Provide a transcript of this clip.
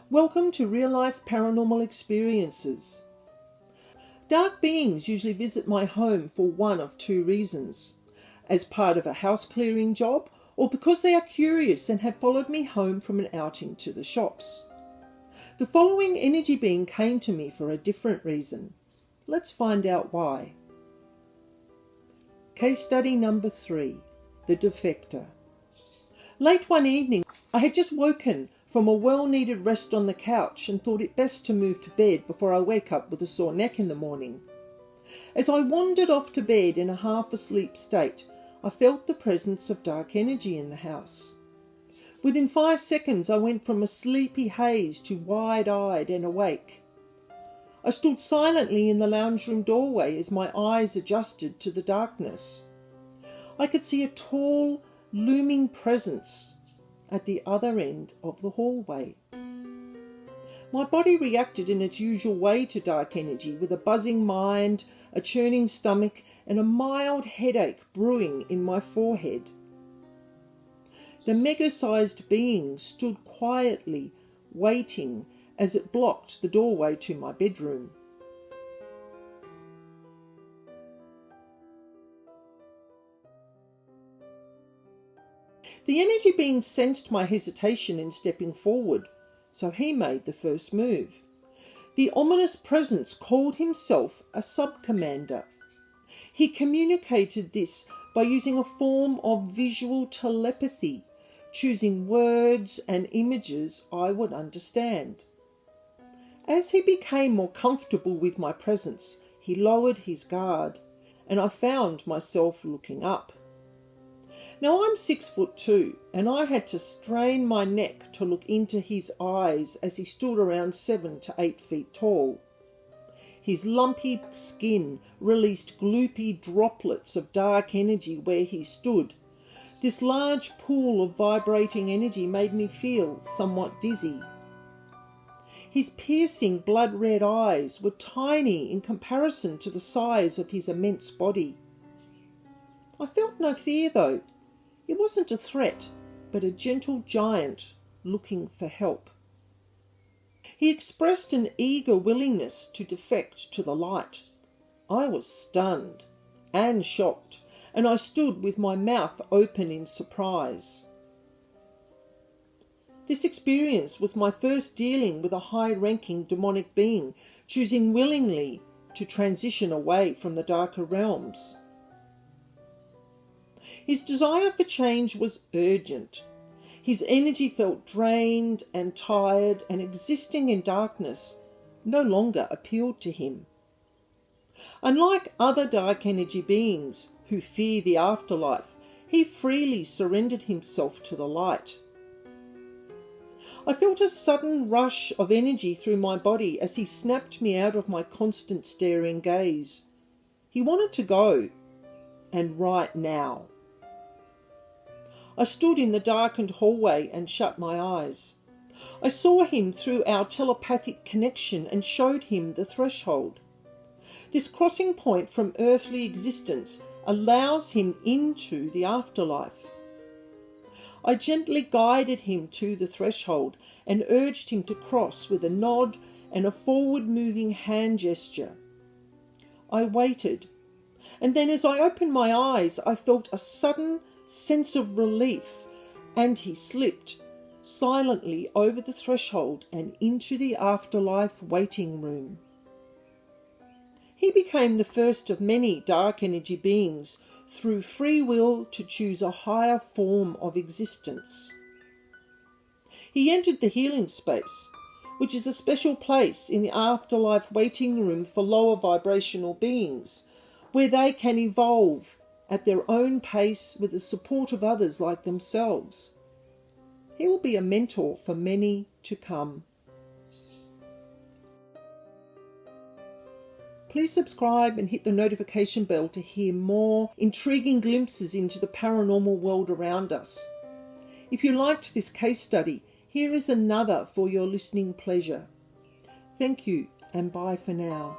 Welcome to Real Life Paranormal Experiences. Dark beings usually visit my home for one of two reasons: as part of a house clearing job, or because they are curious and have followed me home from an outing to the shops. The following energy being came to me for a different reason. Let's find out why. Case study number 3, the defector. Late one evening, I had just woken from a well-needed rest on the couch and thought it best to move to bed before I wake up with a sore neck in the morning. As I wandered off to bed in a half-asleep state, I felt the presence of dark energy in the house. Within 5 seconds, I went from a sleepy haze to wide-eyed and awake. I stood silently in the lounge room doorway as my eyes adjusted to the darkness. I could see a tall, looming presence at the other end of the hallway. My body reacted in its usual way to dark energy, with a buzzing mind, a churning stomach, and a mild headache brewing in my forehead. The mega-sized being stood quietly, waiting as it blocked the doorway to my bedroom. The energy being sensed my hesitation in stepping forward, so he made the first move. The ominous presence called himself a sub-commander. He communicated this by using a form of visual telepathy, choosing words and images I would understand. As he became more comfortable with my presence, he lowered his guard, and I found myself looking up. Now I'm 6'2", and I had to strain my neck to look into his eyes as he stood around 7 to 8 feet tall. His lumpy skin released gloopy droplets of dark energy where he stood. This large pool of vibrating energy made me feel somewhat dizzy. His piercing blood-red eyes were tiny in comparison to the size of his immense body. I felt no fear, though. It wasn't a threat, but a gentle giant looking for help. He expressed an eager willingness to defect to the light. I was stunned and shocked, and I stood with my mouth open in surprise. This experience was my first dealing with a high-ranking demonic being, choosing willingly to transition away from the darker realms. His desire for change was urgent. His energy felt drained and tired, and existing in darkness no longer appealed to him. Unlike other dark energy beings who fear the afterlife, he freely surrendered himself to the light. I felt a sudden rush of energy through my body as he snapped me out of my constant staring gaze. He wanted to go, and right now. I stood in the darkened hallway and shut my eyes. I saw him through our telepathic connection and showed him the threshold. This crossing point from earthly existence allows him into the afterlife. I gently guided him to the threshold and urged him to cross with a nod and a forward-moving hand gesture. I waited, and then as I opened my eyes, I felt a sudden sense of relief, and he slipped silently over the threshold and into the afterlife waiting room. He became the first of many dark energy beings through free will to choose a higher form of existence. He entered the healing space, which is a special place in the afterlife waiting room for lower vibrational beings, where they can evolve at their own pace with the support of others like themselves. He will be a mentor for many to come. Please subscribe and hit the notification bell to hear more intriguing glimpses into the paranormal world around us. If you liked this case study, here is another for your listening pleasure. Thank you, and bye for now.